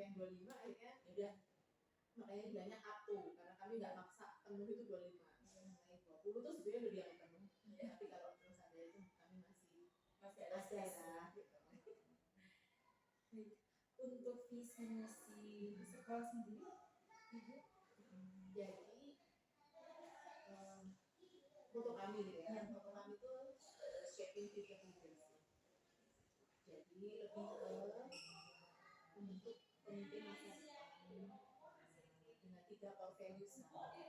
yang 25 akhirnya ya udah, makanya bilangnya up to karena kami nggak maksa penuh itu 25, mulai 20 tuh sebenarnya udah dianggap penuh. Tapi kalau terus ada itu kami masih ada space lah gitu. Untuk visi misi sekolah sendiri, Ibu? Jadi untuk kami gitu ya, untuk kami tuh shaping future leaders. Jadi lebih ke membentuk pemimpin masa depan dengan 3 core values. Itu ada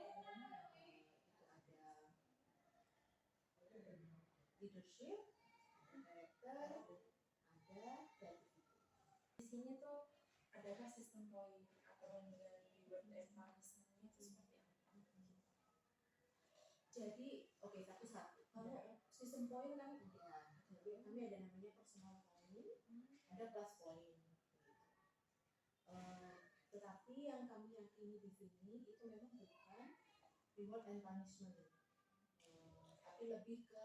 leadership, character, ada creativity. Di sini tuh adakah sistem poin atau dengan reward and punishment-nya itu seperti apa? Jadi oke, satu-satu. Kalau sistem poin kan jadi kami ada namanya personal point, ada class point. Tetapi yang kami yakini di sini itu memang bukan reward and punishment, tapi lebih ke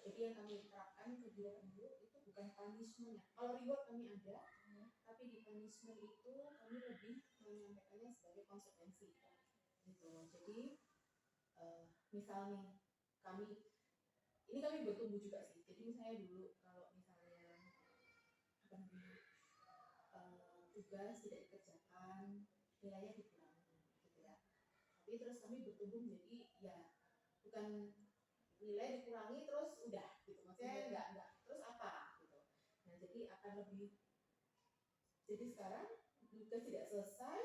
jadi yang kami terapkan ke diri guru itu bukan punishment ya. Kalau reward kami ada, tapi di punishment itu kami lebih menyampaikannya sebagai konsekuensi gitu. Jadi misal nih kami bertumbuh juga sih. Jadi misalnya dulu kalau misalnya tugas tidak dikerjakan, nilainya dikurangi gitu ya. Tapi terus kami bertumbuh menjadi ya bukan nilai dikurangi terus udah gitu, maksudnya enggak terus apa gitu. Nah jadi akan lebih, jadi sekarang tugas tidak selesai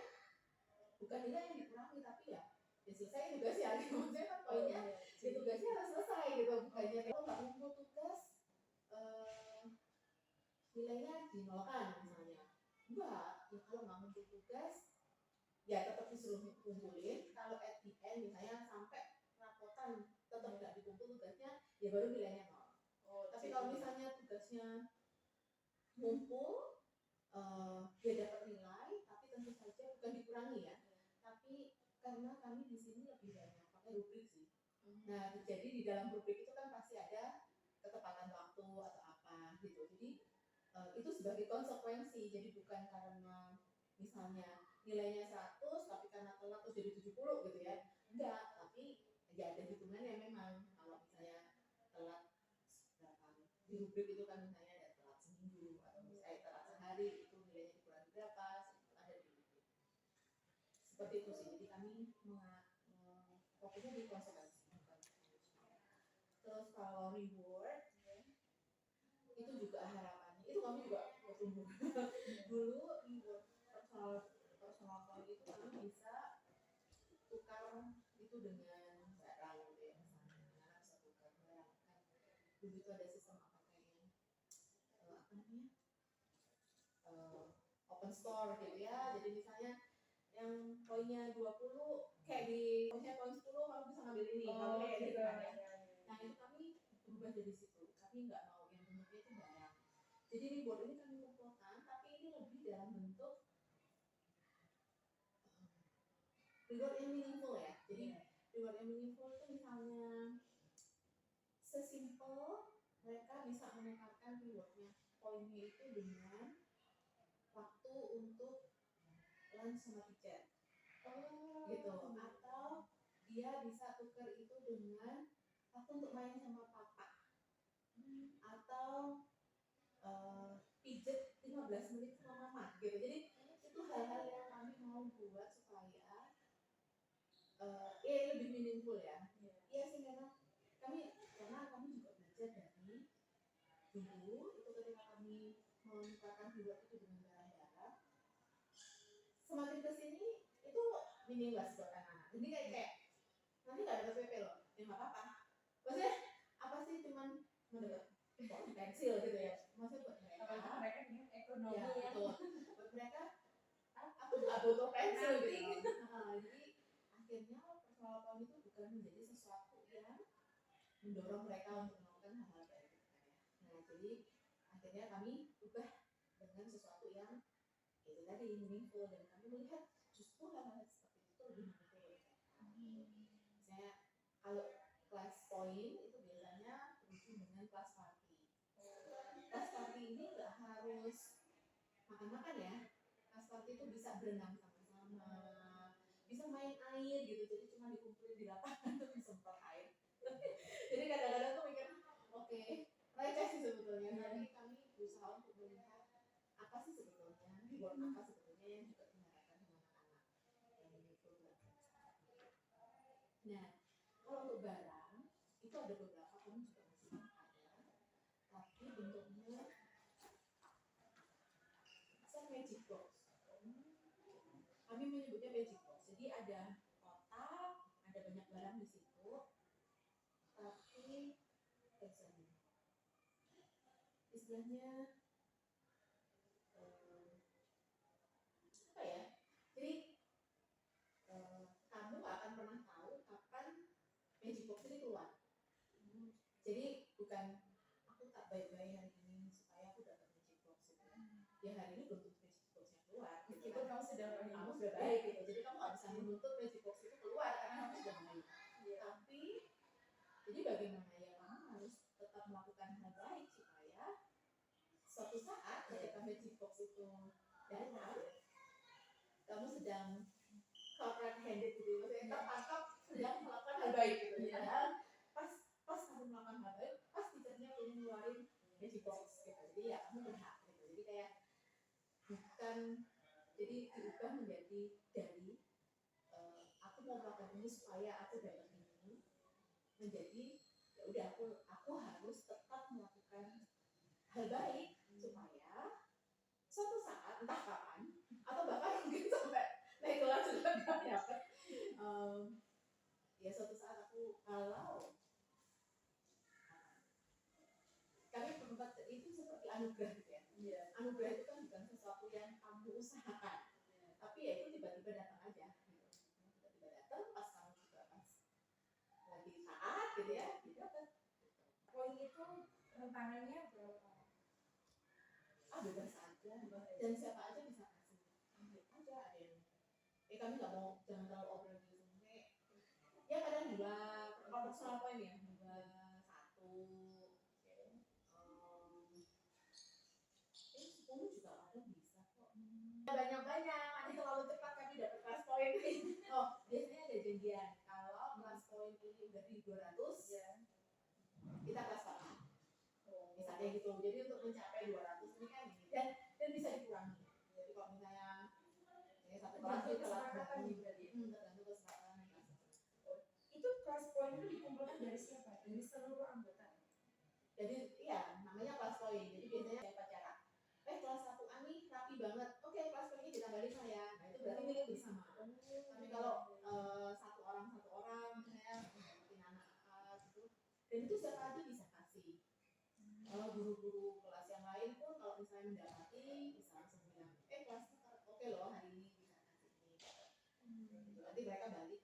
bukan nilai yang dikurangi tapi ya selesai tugasnya gitu. Maksudnya kan poinnya ya tugasnya harus selesai gitu, bukannya kalau nggak ngumpul tugas nilainya dinolkan misalnya. Enggak, ya kalau nggak ngumpul tugas ya tetap disuruh kumpulin. Kalau at the end misalnya sampai rapotan tetap nggak dikumpul tugasnya, ya baru nilainya 0. Tapi kalau misalnya tugasnya ngumpul, dia dapat nilai, tapi tentu saja bukan dikurangi ya. Tapi karena kami di sini lebih banyak pakai rubrik sih. Nah, jadi di dalam rubrik itu kan pasti ada ketepatan waktu atau apa gitu. Jadi itu sebagai konsekuensi. Jadi bukan karena misalnya nilainya 100 tapi karena telat terus jadi 70 gitu ya. Enggak, tapi ya ada hitungannya memang. Kalau misalnya telat berapa di rubrik itu kan misalnya ada telat seminggu atau misalnya telat sehari itu nilainya dikurangi berapa, itu ada di rubrik. Seperti itu sih. Jadi kami fokusnya di konsekuensi. Terus kalau reward itu juga harapannya itu kami juga bertumbuh. Dulu reward personal point itu kami bisa tukar itu dengan barang gitu ya, misalnya bisa tukar barang kan. Dulu itu ada sistem apa kayaknya open store gitu ya. Jadi misalnya yang poinnya 20 kayak di poinnya poin 10 kamu bisa ngambil ini, kamu kayak gitu kan ya. Nah itu kami berubah dari situ, kami nggak mau yang bentuknya itu barang. Jadi reward ini kami kumpulkan, tapi ini lebih dalam bentuk reward yang meaningful ya. Jadi reward yang meaningful itu misalnya sesimpel mereka bisa menekankan rewardnya poinnya itu dengan waktu untuk lunch sama teacher gitu, atau dia bisa tukar itu dengan waktu untuk main sama papa, atau pijet 15 menit sama mama gitu. Jadi itu hal-hal yang kami mau buat supaya lebih meaningful ya. Iya sih memang karena kami juga belajar dari dulu itu ketika kami menukarkan reward itu dengan barang-barang, semakin kesini itu meaningless buat anak-anak. Jadi kayak nanti nggak ada PP loh, ya nggak apa-apa. Maksudnya apa sih cuman mendapat pensil gitu ya. Maksudnya buat mereka dengan ekonomi ya, betul. Buat mereka aku nggak butuh pensil gitu. Jadi akhirnya personal point itu bukan menjadi sesuatu yang mendorong mereka untuk melakukan hal-hal kayak gitu kan ya. Nah jadi akhirnya kami ubah dengan sesuatu yang itu tadi meaningful, dan kami melihat justru hal-hal seperti itu lebih meaningful. Misalnya kalau class point itu biasanya berhubung dengan class party. Class party ini nggak harus makan-makan itu bisa berenang sama-sama, bisa main air gitu, jadi cuma dikumpulin di lapangan tuh disemprot air. Jadi kadang-kadang tuh mikir, oke, receh sih sebetulnya, tapi kami berusaha untuk melihat apa sih sebetulnya, reward apa sebetulnya yang juga diharapkan dengan anak-anak yang ini program. Nah, kalau untuk barang itu ada beberapa kami juga masih ada, tapi bentuknya saya magic box. Kami menyebutnya magic box. Jadi ada kotak, ada banyak barang di situ, tapi istilahnya apa ya? Jadi kamu nggak akan pernah tahu kapan magic box ini keluar. Jadi bukan aku tak baik-baik hari ini supaya aku dapat magic box itu. Ya hari ini belum tentu magic boxnya keluar. Meskipun kamu sudah baik gitu. Jadi kamu nggak bisa menuntut magic box itu keluar karena kamu sudah baik. Tapi jadi bagaimana ya, kamu harus tetap melakukan hal baik supaya suatu saat ketika magic box itu datang, kamu sedang caught red-handed gitu, maksudnya tertangkap sedang melakukan hal baik gitu. Padahal pas kamu melakukan hal baik, pas teachernya ingin ngeluarin magic box gitu. Jadi ya kamu berhak gitu. Jadi kayak bukan, jadi diubah menjadi dari aku mau melakukan ini supaya aku dapat ini, menjadi ya udah aku harus tetap melakukan hal baik supaya suatu saat entah kapan atau bahkan mungkin sampai naik kelas juga kami dapat ya suatu saat aku kalau kami berempat itu seperti anugerah gitu ya. Anugerah itu kan bukan sesuatu yang kamu usahakan, tapi ya itu tiba-tiba datang aja gitu. Tiba-tiba datang pas kamu juga pas lagi taat gitu ya, dapat. Poin itu rentangannya berapa? Bebas aja, dan siapa aja bisa kasih. Ambil aja, ada yang kami nggak mau, jangan terlalu over gitu. Ya kadang dua, kalau personal point ya, dua, satu, 10 juga ada bisa kok. Banyak-banyak, nanti terlalu cepat kami dapat kelas poin. Oh, biasanya ada janjian. Kalau kelas poin ini udah di 200, kita kelas apa? Misalnya gitu. Jadi untuk mencapai 200 ini kan ini dan bisa dikurangi. Jadi kalau misalnya satu kelas itu kesepakatan juga dia. Tergantung kesepakatan kelas. Itu kelas poin itu dikumpulkan dari siapa? Dari seluruh anggota. Jadi iya, namanya kelas poin. Jadi biasanya kayak pacaran. Kelas 1A nih rapi banget. Oke, kelas poinnya ditambahin lah ya. Nah, itu berarti milik bersama. Tapi kalau satu orang misalnya ngikutin anak gitu. Dan itu siapa aja bisa kasih. Kalau guru-guru kelas yang lain pun kalau misalnya mendapati bisa langsung bilang, kelasnya oke loh hari ini bisa kasih ini. Nanti mereka balik.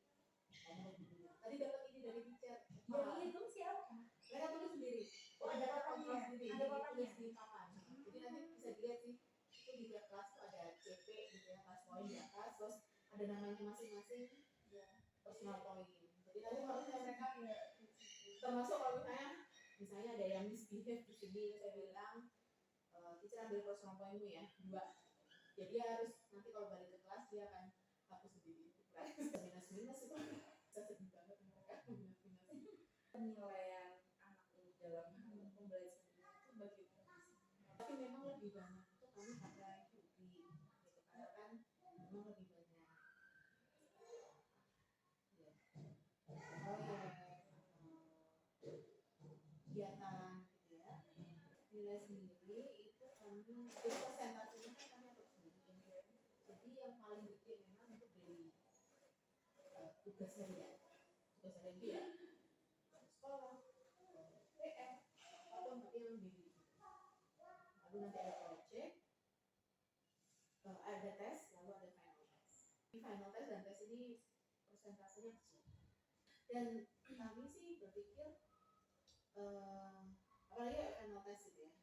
Tadi dapat ini dari teacher. Yang itu siapa? Mereka tulis sendiri. Ada papannya. Ada papannya. Tulis di papan. Jadi nanti bisa dilihat sih. Itu di tiap kelas tuh ada CP gitu ya, kelas poin di atas, terus ada namanya masing-masing, personal poin. Jadi nanti kalau misalnya mereka termasuk kalau misalnya ada yang misbehave di sini, saya bilang teacher ambil personal poinmu ya 2. Jadi dia harus nanti kalau balik ke kelas dia akan hapus sendiri. Minus itu saya sedih banget mereka minus. Penilaian anak ini dalam hal pembelajaran itu bagaimana? Tapi memang lebih banyak itu kami pakai hobi gitu, karena kan memang lebih banyak kegiatan gitu ya. Nilai sendiri itu kami, jadi persentasenya kan kami atur sendiri. Jadi yang paling gede memang itu dari tugas harian itu ya sekolah, PR atau nanti yang di lalu nanti ada project, ada tes, lalu ada final test. Di final test dan tes ini persentasenya kecil. Dan kami sih berpikir apalagi final test gitu ya.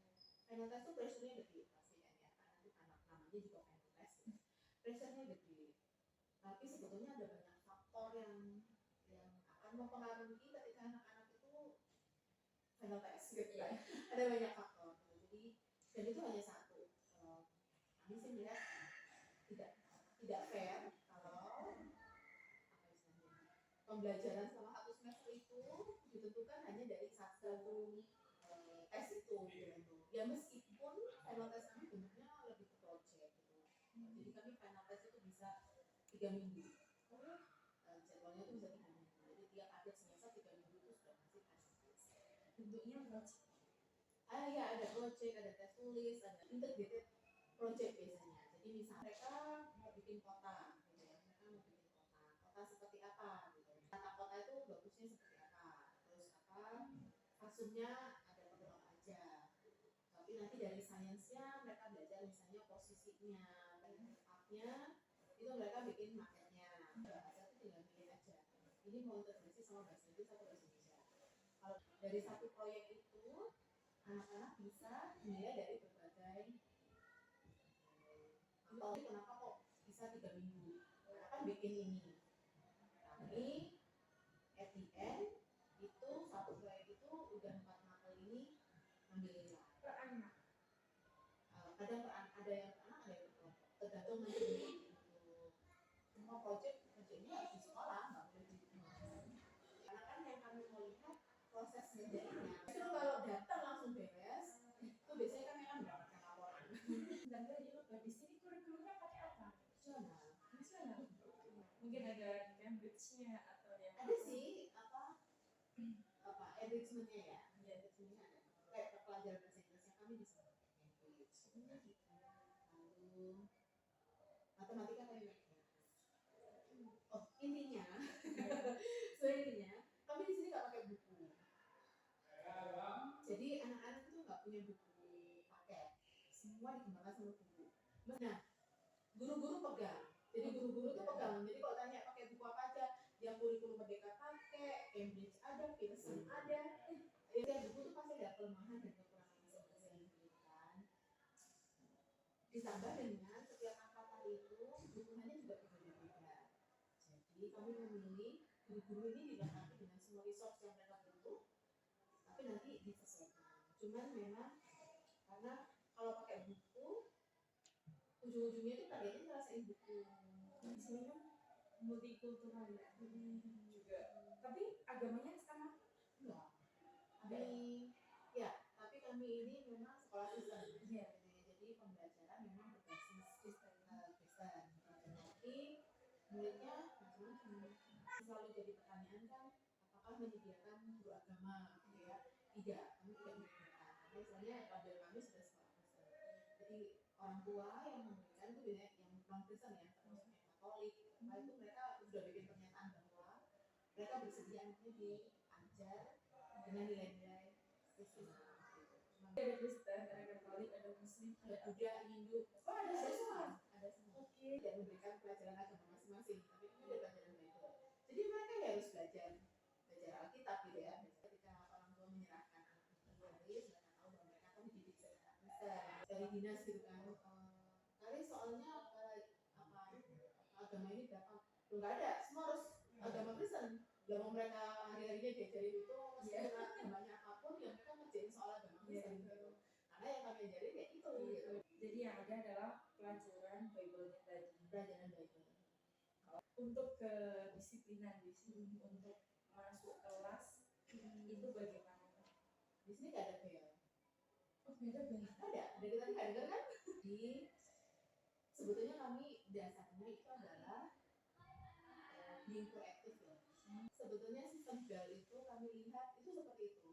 Final test itu pressure-nya gede pasti kan ya, karena itu anak namanya juga final test. Pressure-nya gede. Tapi sebetulnya ada banyak faktor yang akan mempengaruhi ketika anak-anak itu final test gitu kan. Ada banyak faktor. Jadi dan itu hanya satu. Kami sih melihat tidak tidak fair kalau apa istilahnya, pembelajaran selama 1 semester itu ditentukan hanya dari satu tes itu gitu. Ya meskipun final test kami bentuknya lebih ke project gitu. Jadi kami final test itu bisa 3 minggu. Jadwalnya itu bisa 3 minggu. Jadi tiap akhir semester 3 minggu itu sudah masih tes. Bentuknya project. Ya ada project, ada tes tulis, ada integrated project biasanya. Jadi misalnya mereka mau bikin kota, gitu ya. Mereka mau bikin kota seperti apa gitu. Tata kota itu bagusnya seperti apa. Terus apa? Fasumnya ada apa aja. Tapi nanti dari sainsnya mereka belajar misalnya posisinya, upnya itu mereka bikin maketnya. Bahasa itu tinggal pilih aja. Ini mau integrasi sama bahasa Inggris atau bahasa Indonesia. Kalau dari satu proyek itu anak-anak bisa menilai dari berbagai atau kenapa kok bisa 3 minggu karena kan bikin ini, tapi at the end itu satu proyek itu udah 4 mapel ini ambil nilai Per anak. kadang ada yang per anak, ada yang per kelompok, tergantung nanti untuk semua project ini harus di sekolah, nggak boleh di rumah karena kan yang kami mau lihat proses ngerjainnya. Justru kalau datang langsung beres itu biasanya kami akan mendapatkan laporan. Dan tadi lo di sini kurikulumnya pakai apa? Nasional. Mungkin ada Cambridge-nya atau yang Ada sih apa enrichment-nya ya. Enrichment-nya ada. Kayak pelajaran bahasa Inggrisnya kami bisa Cambridge. Lalu matematika kami intinya kami di sini nggak pakai buku. Jadi anak-anak itu nggak punya buku paket. Semua dikembangkan sama buku. Nah, guru-guru pegang. Jadi guru-guru tuh pegang. Jadi kalau tanya pakai buku apa aja, yang kurikulum Merdeka pakai, Cambridge ada, Pearson ada. Ya buku tuh pasti ada kelemahan dan kekurangan masing-masing gitu kan. Ditambah dengan setiap angkatan itu dukungannya juga berbeda-beda. Jadi kami memilih guru-guru ini dilengkapi dengan semua resource yang mereka butuh, tapi nanti disesuaikan. Cuman memang karena kalau pakai buku ujung-ujungnya itu targetnya ngerasain buku. di sini kan multikultural ya. Juga. Tapi agamanya sama? Enggak. Kami ya, tapi kami ini memang sekolah Kristen. Iya. Jadi pembelajaran memang berbasis Kristen. Tapi muridnya macam-macam. Selalu jadi pertanyaan kan, apakah menyediakan guru agama gitu ya? Tidak, kami tidak menyediakan. Karena misalnya label kami sudah sekolah Kristen. Jadi orang tua yang memberikan itu biasanya yang non Kristen ya, termasuk yang Katolik. Nah itu mereka sudah bikin pernyataan bahwa mereka bersedia anaknya diajar dengan nilai-nilai Kristen. Ada Kristen, ada Katolik, ada Muslim, ada Buddha, Hindu, ada semua. Oke, dan memberikan pelajaran agama masing-masing. Tapi itu ada pelajaran Bible. Jadi mereka ya harus belajar Alkitab gitu ya. Ketika orang tua menyerahkan anak Karis, mereka tahu bahwa mereka akan dididik secara Kristen. Dari dinas gitu kan. Karis soalnya agama ini berapa? Nggak ada, semua harus agama Kristen. Kalau mereka hari-harinya diajarin itu, meskipun agamanya apapun, ya mereka ngerjain soal agama Kristen gitu. Karena yang kami ajarin ya itu gitu. Jadi yang ada adalah pelajaran Bible-nya tadi. Pelajaran Bible. Untuk kedisiplinan di sini, untuk masuk kelas itu bagaimana? Di sini nggak ada bel. Oh beda bel. Ada. Dari tadi nggak dengar kan? Sebetulnya kami dasarnya itu adalah being proaktif ya. Sebetulnya sistem bel itu kami lihat itu seperti itu.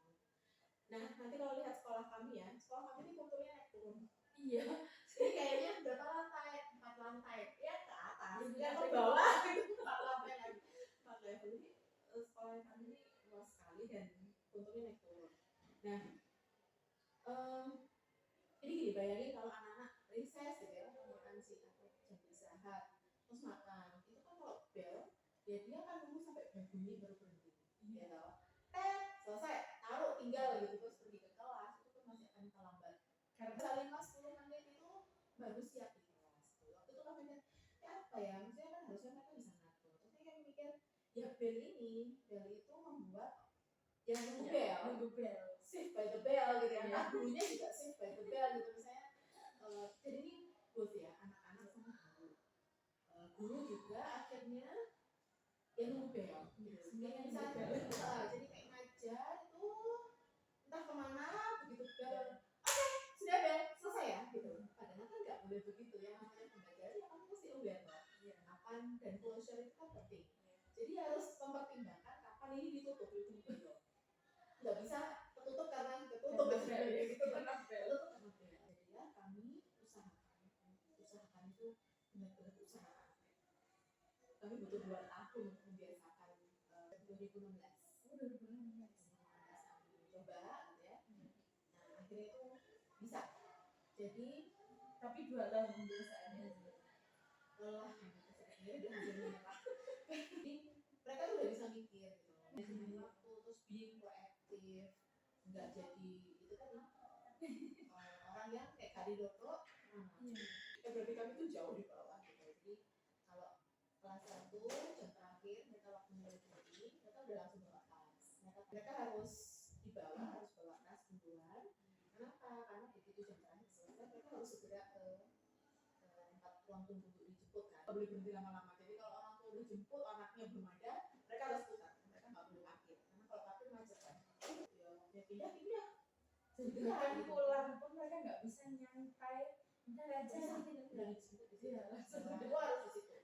Nah nanti kalau lihat sekolah kami ya, sekolah kami ini kulturnya naik turun. Iya. Jadi kayaknya berapa lantai? 4 lantai. Ya ke atas. Ya ke bawah itu 4 lantai lagi. 4 level. Jadi sekolah kami ini luas sekali dan kulturnya naik turun. Nah, ini gini, bayangin kalau anak-anak recess gitu ya, makan siang atau jam istirahat, terus makan. Itu kan kalau bel, ya dia kan nunggu sampai berbunyi baru berhenti. Ya tau? Selesai, taruh tinggal gitu terus pergi ke kelas, itu kan masih akan terlambat. Karena 10 menit itu baru siap di kelas. Waktu itu kan mikir, ya apa ya? Maksudnya kan harusnya mereka bisa ngatur. Terus kan mikir, ya bel itu membuat yang nunggu bel, shift by the bell gitu ya. Nah, gurunya juga shift by the bell gitu misalnya. Jadi ini good ya, anak-anak sama guru. akhirnya ya nunggu bel gitu. Kayak misalnya jadi kayak ngajar itu entah kemana begitu bel sudah bel selesai ya gitu. Padahal kan nggak boleh begitu ya, namanya pembelajaran ya kamu mesti aware loh kapan dan closure itu kan penting. Jadi harus mempertimbangkan kapan ini ditutup gitu. Nggak bisa ketutup karena ketutup gitu Karena bel. jadi ya kami usahakan itu benar-benar usahakan. Kami butuh 2 tahun untuk membiasakan 2016. Kami coba gitu ya. Nah akhirnya itu bisa. Jadi Tapi 2 tahun pembiasaannya lelah sebenarnya dia hampir menyerah. Jadi mereka tuh udah bisa mikir gitu. Manajemen waktu terus being proaktif. Nggak jadi itu kan orang yang kayak Karidoto. Berarti kami tuh jauh di bawah gitu. Jadi kalau kelas 1 jam terakhir mereka waktu mulai berdiri, mereka udah langsung bawa tas. Mereka harus harus bawa tas duluan. Kenapa? Karena begitu jam terakhir selesai, mereka harus segera ke tempat ruang tunggu untuk dijemput kan. Nggak boleh berhenti lama-lama. Jadi kalau orang tua udah jemput, anaknya belum ada, mereka harus putar. Mereka nggak boleh parkir. Karena kalau parkir macet kan. Ya pindah. bahkan pulang pun mereka nggak bisa nyantai ntar aja udah dijemput di situ. Kamu harus di situ.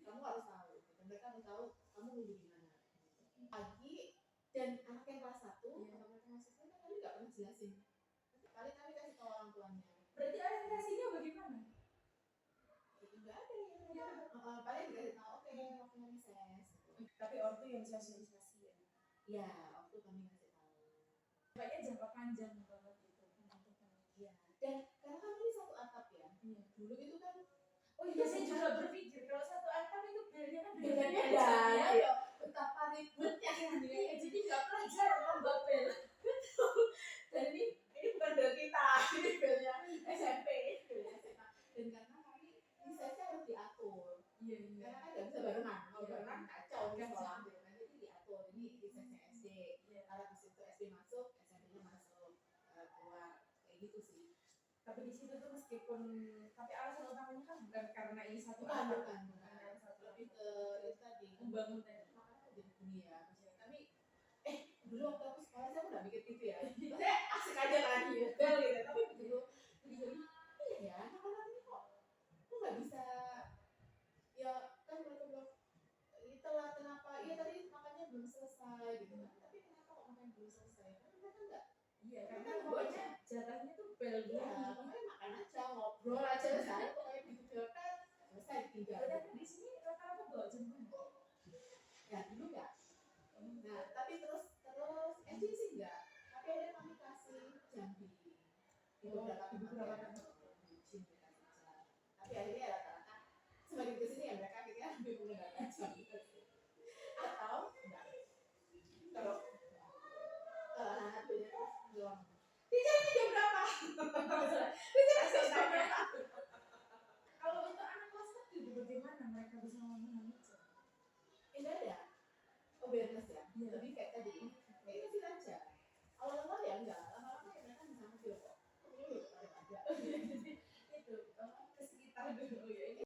Kamu harus tahu. Mereka harus tahu kamu nunggu di mana. Pagi dan anak yang kelas 1 kalau mereka masuk kan kami nggak pernah jelasin. Kali kami kasih tahu orang tuanya. Berarti orientasinya bagaimana? Nggak ada ya. Paling dikasih tahu oke waktunya recess. Tapi ortu yang sosialisasi ya. Ya, waktu kami kasih tahu. Kayaknya jangka panjang banget itu pembentukannya. Iya. Dan karena kami ini satu atap ya. Dulu itu kan oh iya saya juga berpikir kalau satu atap itu belnya kan beda ya. Betapa ribetnya kan ya. Jadi nggak pelajar lomba bel. Dan ini bukan bel kita, ini belnya SMP. Dan karena kami recessnya harus diatur. Iya. Karena kan nggak bisa barengan. Kalau barengan kacau di sekolah gitu kan. Jadi diatur. Ini recessnya SD. Kalau di situ SD masuk, SMP-nya masuk keluar kayak gitu sih. Tapi di situ tuh meskipun tapi alasan utamanya kan bukan karena ini satu bukan lebih ke itu tadi membangun tadi makanya jadi dunia kami dulu waktu aku sekolah saya nggak mikir gitu ya saya asik aja kan bel gitu tapi begitu iya ya anak-anak ini kok nggak bisa ya kan mereka bilang telat kenapa iya tadi makannya belum selesai gitu kan tapi kenapa kok makan belum selesai kan mereka nggak iya karena pokoknya jatahnya tuh bel ya pokoknya makan aja ngobrol aja saya pokoknya begitu bel kan selesai tinggal berarti di sini rata-rata bawa jemput ya dulu enggak nah tapi terus SD sih enggak tapi ada kami kasih jambi di beberapa tempat tapi akhirnya rata-rata semakin kesini ya mereka akhirnya lebih menggunakan jambi atau enggak kalau anak-anak bilang jam berapa jam berapa kalau untuk anak kelas 1 bagaimana mereka bisa memahami jam? Tidak ada awareness ya lebih kayak tadi kayak kecil aja awal-awal ya enggak lama-lama ya mereka bisa ngambil kok itu ke sekitar dulu ya